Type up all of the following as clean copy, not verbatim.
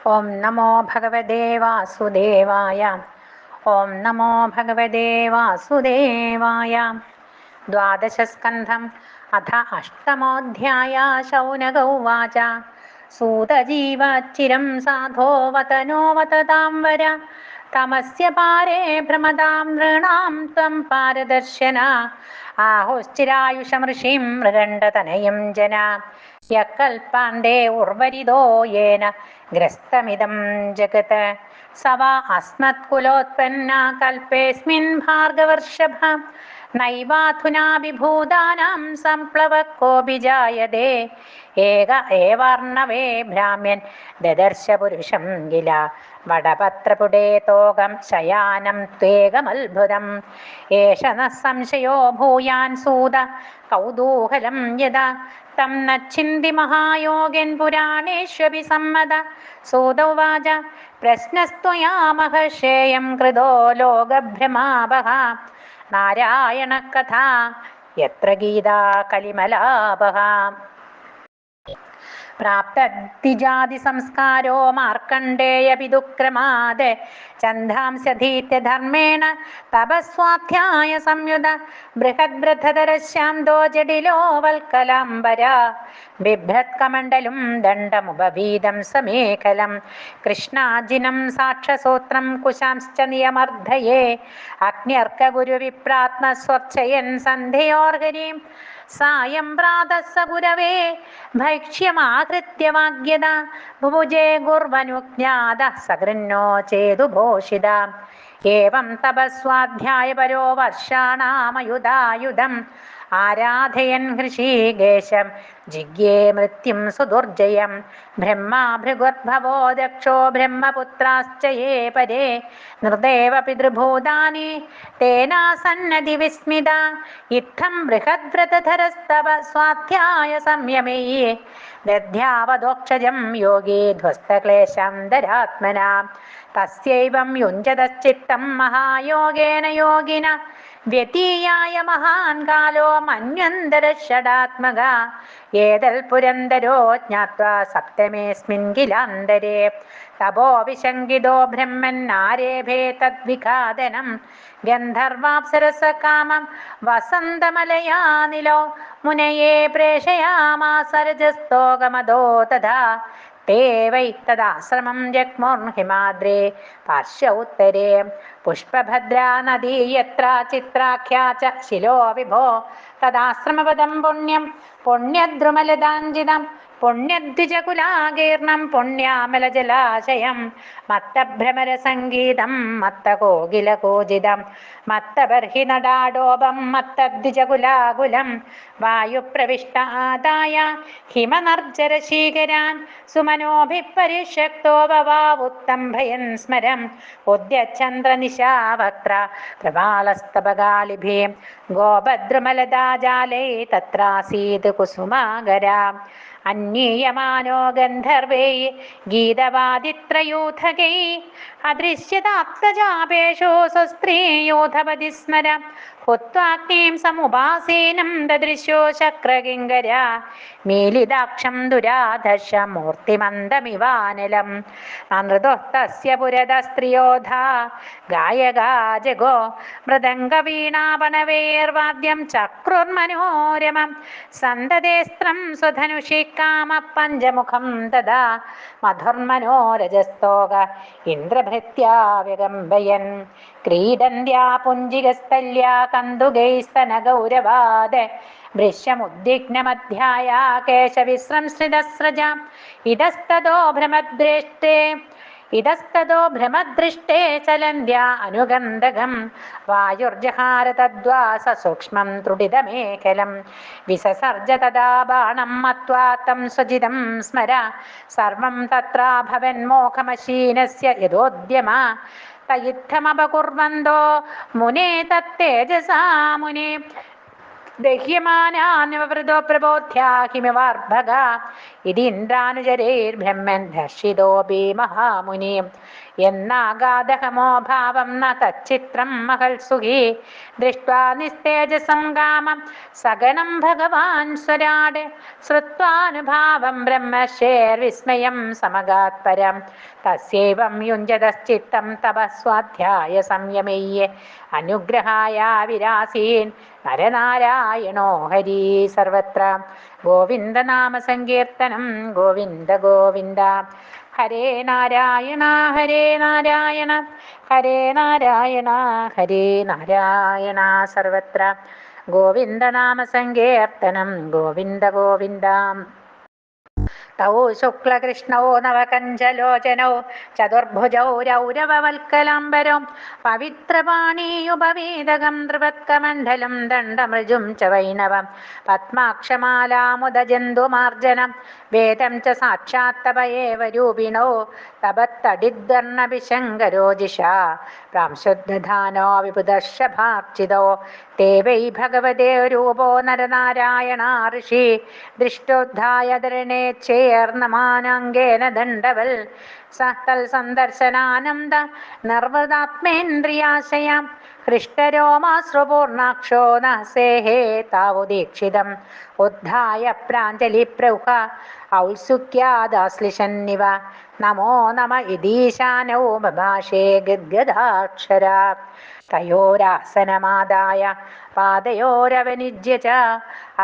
ഓം നമോ ഭഗവതേ വാസുദേവായ. ഓം നമോ ഭഗവതേ വാസുദേവായ. ദ്വാദശസ്കന്ധം അഥ അഷ്ടമോऽധ്യായ. ശൗനക ഉവാച. സൂതജീവച്ചിരം സാധോ വതനോ വതതാം വര. തമസ്യ പാരേ ഭ്രമതാം നൃണാം ത്വം പാരദർശന. ആഹുശ്ചിരായുഷമൃഷിം മൃഗണ്ഡതനയം ജന. യൽപാണ്ഡേ ഉർവരിതോ യേന ഗ്രസ്തമിദം ജഗത്. സവ അസ്മത്കുലോത്പന്ന കൽപേസ്മിൻ ഭാർഗവർഷഭ. നൈവാധുനാ വിഭൂതാനാം സംപ്ലവ കോപി ജായതേ. ഏക ഏവാർണവേ ഭ്രാമ്യൻ ദദർശ പുരുഷം കില. വടപത്രപുടേ തോകം ശയാനം ത്വേകമത്ഭുതം. ഏഷ ന സംശയോ ഭൂയാൻ സൂത കൗതൂഹലം യദാ. തം നച്ഛിന്തി മഹായോഗൻ പുരാണേഷ്വപി സമ്മത. സൂത ഉവാച. പ്രശ്നസ്ത്വയാ മഹർഷേയം കൃതോ ലോകഭ്രമാപഹ. നാരായണ കഥാ യത്ര ഗീതാ കലിമലാപഹ. പ്രാപ്തദ്വിജാതി സംസ്കാരോ മാർക്കണ്ഡേയ പിതുക്രമാത്. ഛന്ദാംസ്യധീത്യ ധർമ്മേണ തപസ്വാധ്യായ സംയുത. ബൃഹദ്ബ്രഥധരശ്യാന്തോ ജഡിലോ വൽക്കലാംബര. ബിഭ്രത്കമണ്ഡലും ദണ്ഡമുപവീതം സമേഖലം. കൃഷ്ണാജിനം സാക്ഷസൂത്രം കുശാംശ്ച നിയമർദ്ധയേ. അഗ്ന്യർക്കഗുരുവിപ്രാത്മസ്വർച്ചയൻ സന്ധ്യയോർഹരിം. സായം പ്രാതഃ സ ഗുരവേ ഭൈക്ഷ്യമാഹൃത്യ വാഗ്യത. ഭുഭുജേ ഗുർവനുജ്ഞാതഃ സകൃന്നോ ചേതുഭോഷിത. ഏവം തപസ്വാധ്യായപരോ വർഷാണാമയുധായുധം. ആരാധയൻ ഹൃഷീകേശം ജിഗ്യേ മൃത്യും സുദുർജയം. ബ്രഹ്മാ ഭൃഗുർഭവോ ദക്ഷോ ബ്രഹ്മപുത്രാശ്ച യേ പരേ. നൃദേവ പിതൃഭൂതാനി തേനാസന്നതി വിസ്മിത. ഇത്തം ബൃഹദ്വ്രതധരസ്തവ സ്വാധ്യായ സംയമയീ. ദധ്യാവദോക്ഷജം യോഗീ ധ്വസ്തക്ലേശാന്തരാത്മന. തസ്യൈവം യുഞ്ജതശ്ചിത്തം മഹായോഗേന യോഗിന. വ്യതീയായ മഹാൻ കാലോ മന്വന്തര ഷടാത്മക. ഏതൽ പുരന്തരോ ജ്ഞാത്വാ സപ്തമേസ്മിൻ കിലാന്തരേ. തപോ വിശങ്കിതോ ബ്രഹ്മൻ ആരേഭേ തദ്വിഘാതനം. ഗന്ധർവാപ്സരസ കാമം വസന്തമലയാനിലോ. മുനയേ പ്രേഷയാമാസ രജസ്തോകമദോ തഥാ. തേ വൈ തദാശ്രമം ജഗ്മുർഹിമാദ്രേ പാർശ്വ ഉത്തരേ. പുഷ്പഭദ്രാ നദീ യത്ര ചിത്രാഖ്യാ ച ശിലോ വിഭോ. തദാശ്രമപദം പുണ്യം പുണ്യദ്രുമലതാഞ്ജിതം. പുണ്യദ്വിജകുലാകീർണം പുണ്യാമലജലാശയം. മത്തഭ്രമരസംഗീതം മത്തകോകിലകൂജിതം. മത്തബർഹി നടാഡോപം മത്തദ്വിജകുലാകുലം. വായുപ്രവിഷ്ട ആദായ ഹിമനർജരശീകരാൻ. സുമനോഭിഃ പരിഷ്യക്തോ വവാവുത്തംഭയൻ സ്മരം. ഉദ്യച്ഛന്ദ്രനിശാവക്ത്ര പ്രവാളസ്തപകാലിഭിः. ഗോപദ്രുമലതാജാലൈ തത്രാസീത് കുസുമാകരാ. അന്വീയമാനോ ഗന്ധർവൈ ഗീതവാദിത്രയൂഥകൈ. അദൃശ്യതാപ്തജാപേഷു സ്വസ്ത്രീയൂഥപതി സ്മര. ഹുത്വാഗ്നിം സമുപാസീനം ദദൃശോ ശക്രകിങ്കര. മീലിതാക്ഷം ദുരാധർഷ മൂർത്തിമന്ദമിവാനലം. നൃതോഃ തസ്യ പുരതസ്ത്രിയോധാ ഗായകാ ജഗോ. മൃദംഗവീണാപണവേർവാദ്യം ചക്രുർമനോരമം. സന്തതേസ്ത്രം സ്വധനുഷി കാമ പഞ്ചമുഖം തഥാ. മധുർമനോരജസ്തോക ഇന്ദ്രഭൃത്യാ വ്യകമ്പയൻ. ക്രീഡന്ത്യാ പുഞ്ചികസ്ഥല്യാ കന്ദുകൈസ്തനഗൗരവാദ്. ഭൃശ്യമുദ്വിഗ്നമധ്യായ കേശവിസ്രംസൃതസ്രജ. ഇതസ്തതോ ഭ്രമദൃഷ്ടേ ചലന്ത്യാ അനുഗന്ധകം. വായുർജഹാര തദ്വാസ സൂക്ഷ്മം ത്രുടിതമേഖലം. വിസസർജ തദാ ബാണം മത്വാ തം സ്വജിതം സ്മര. സർവം തത്രാഭവന്മോഹമശീനസ്യ യഥോദ്യമ. തയിത്തമപകുർവന്തോ മുനേ തത്തേജസാ മുനേ. ദഹ്യമാനാന്വവൃതോ പ്രബോധ്യാ ഹിമവാർഭഗ. ഇതിന്ദ്രാനുചരൈർബ്രഹ്മൻ ദർശിതോപി മഹാമുനി എന്നാഗാധഹമോ ഭാവം ന തച്ചിത്രം മഹൽസുഖി ദൃഷ്ട്വാ നിസ്തേജസം കാമം സഗണം ഭഗവാൻ സ്വരാട് ശ്രുത്വാനുഭാവം ബ്രഹ്മശേർവിസ്മയം സമഗാത്പരം തസ്യൈവം യുഞ്ജതശ്ചിത്തം തപസ്വാധ്യായ സംയമയ്യേ അനുഗ്രഹായ വിരാസീൻ നരനാരായണോ ഹരി സർവത്ര ഗോവിന്ദനാമ സങ്കീർത്തനം ഗോവിന്ദ ഗോവിന്ദ ഹരേ നാരായണ ഹരേ നാരായണ ഹരേ നാരായണ ഹരേ നാരായണ സർവത്ര ഗോവിന്ദനാമ സങ്കീർത്തനം ഗോവിന്ദ ഗോവിന്ദ തൗ ശുക്ലകൃഷ്ണോ നവകഞ്ചലോചനോ ചതുർഭുജൗ രൗരവവൽക്കലാംബരോ പവിത്രപാണീയുപവേദകം ത്രിപത്കമണ്ഡലം ദണ്ഡമൃജും ച വൈണവം പത്മാക്ഷമാലാമുദജന്തുമാർജനം വേദം ച സാക്ഷാത്തപയേവ രൂപിണോ തപത്തടിദ്വർണഭിശങ്കരോജിഷ പ്രാംശുദ്ധാനോ വിപുദർശഭാർച്ചിതോ തേ വൈ ഭഗവതേ രൂപോ നരനാരായണ ഋഷി ദൃഷ്ടോദ്ധായ ധരണേ ചേർന്നമാനാംഗേന ദണ്ഡവൽ സഹൽ സന്ദർശനാനന്ദ നിർവൃതാത്മേന്ദ്രിയാശയം ഹൃഷ്ടരോമാശ്രുപൂർണാക്ഷോ നസേഹേ താവുദീക്ഷിതം ഉദ്ധായ പ്രാഞ്ജലി പ്രൗഹ ഔത്സുക്യാദാശ്ലിഷന്നിവ നമോ നമ ഇതീശാനോ ബഭാഷേ ഗദ്ഗദാക്ഷര തയോരാസനമാദായ പാദയോരവനിജ്യ ച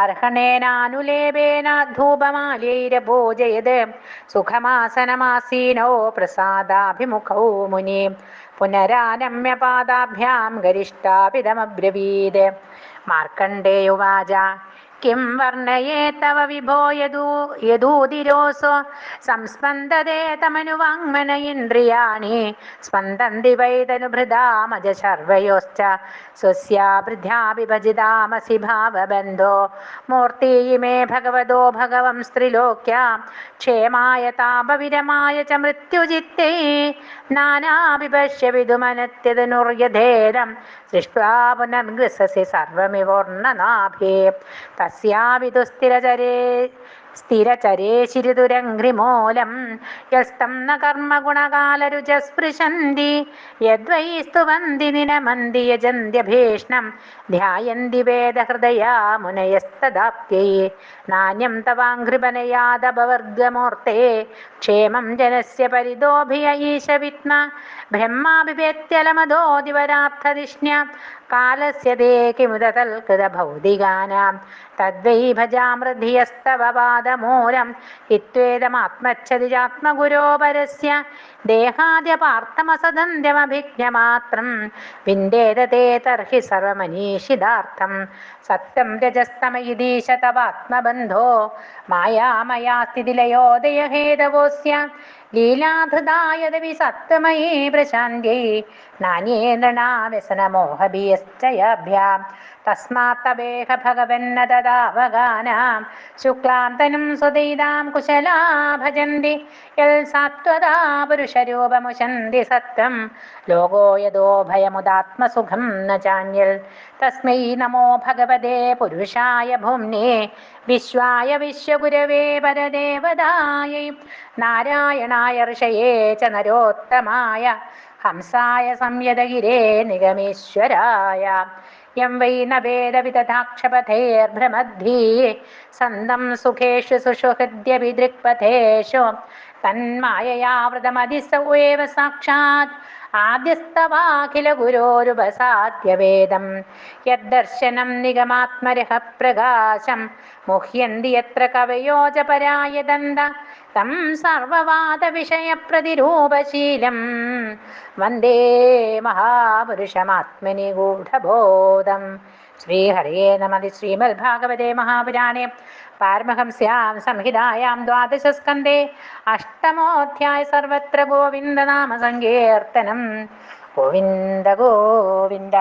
അർഹണേനാനുലേപേന ധൂപമാലൈരഭോജയത് സുഖമാസനമാസീനോ പ്രസാദാഭിമുഖൗ മുനി പുനരാനമ്യ പാദാഭ്യാം ഗരിഷ്ഠാപിതമബ്രവീത് മാർക്കണ്ഡേയുവാച കിം വർണ്ണയേ തവ വിഭോ യദൂതിരോസോ സംസ്പന്ദതേ തമനുവാങ്മന ഇന്ദ്രിയാണി സ്പന്ദന്തി വൈതനുഭൃതാമജ ശർവയോശ്ച സ്വസ്യാഭൃദ്യാഭിഭജിതാമസി ഭാവബന്ധോ മൂർത്തിമേ ഭഗവതോ ഭഗവം സ്ത്രിലോക്യാം ക്ഷേമായ താപവിരമായ ച മൃത്യുജിത്തേ നാനാഭിപശ്യ വിദുമനത്യതനുർയഥേദം സൃഷ്ട്വാ പുനർഗൃസസി സർവമിവോർണനാഭേ തസ്യാവിദു സ്ഥിരചരേശിരിതുരഘ്രിമൂലം യസ്തം ന കർമ്മഗുണകാലരുചസ്പൃശന്തി യദ്വൈ സ്തുവന്തി നിനമന്തി യജന്ത്യഭീഷ്ണം ധ്യായന്തി വേദഹൃദയാ മുനയസ്തദാപ്യൈ നാന്യം തവാഘ്രിപനയാദപവർഗമൂർത്തേ ക്ഷേമം ജനസ്യ പരിതോഭിയ ഈശ വിദ്മ ബ്രഹ്മാഭിവേത്യലമതോ ദിവരാർത്ഥദിഷ്ണ്യ കാലസ്യ തേ കിമുദതൽകൃത ഭൗതികാനാം തദ്വൈ ഭജാമൃധിയസ്തവ പാദമൂലം ഹിത്വേദമാത്മച്ഛതി ചാത്മഗുരോ പരസ്യ ദേഹാദ്യപാർത്ഥമസദന്ത്യമഭിജ്ഞമാത്രം വിന്ദേത തേ തർഹി സർവമനീഷിതാർത്ഥം സത്യം രജസ്തമയിദീശ തവാത്മബന്ധോ മായാമയാ സ്ഥിതിലയോദയ ഹേതവോസ്യ ലീലാധൃതായദവി സത്വമയീ പ്രശാന്ത്യൈ നാന്യേന്ദ്രണാവ്യസനമോഹഭീയശ്ചയാഭ്യാം തസ്മാത്തവേഹ ഭഗവന്ന തദാവഗാനാം ശുക്ലാന്തനും സുദൈതാം കുശലാ ഭജന്തി യൽ സാത്വതാ പുരുഷരൂപമുശന്തി സത്വം ലോകോ യദോ ഭയമുദാത്മസുഖം ന ചാന്യൽ തസ്മൈ നമോ ഭഗവതേ പുരുഷായ ഭൂമ്നേ വിശ്വായ വിശ്വഗുരവേ പരദേവതായൈ നാരായണായ ഋഷയേ ച നരോത്തമായ ഹംസായ സംയതഗിരേ നിഗമേശ്വരായ യം വൈ ന വേദവിദധാക്ഷപഥേർഭ്രമദ്ഭീ സന്തം സുഖേഷു സുഷുഹൃദ്യഭിദൃക്പഥേഷു തന്മായയാവൃതമതിസൗ ഏവ സാക്ഷാത് ആദ്യസ്തവാഖില ഗുരോരുപസാദ്യവേദം യദ്ദർശനം നിഗമാത്മരഹ പ്രകാശം മുഹ്യന്തി യത്ര കവയോ ച പരായതന്ത തം സർവവാദ വിഷയ പ്രതിരൂപശീലം വന്ദേ മഹാപുരുഷമാത്മനി ഗൂഢബോധം. ശ്രീഹരേ നമഃ. ശ്രീമദ്ഭാഗവതേ മഹാപുരാണേ പാരമഹംസ്യാം സംഹിതായാം ദ്വാദശസ്കന്ധേ അഷ്ടമോധ്യായ സർവത്ര ഗോവിന്ദനാമ സങ്കീർത്തനം. ഗോവിന്ദ ഗോവിന്ദ.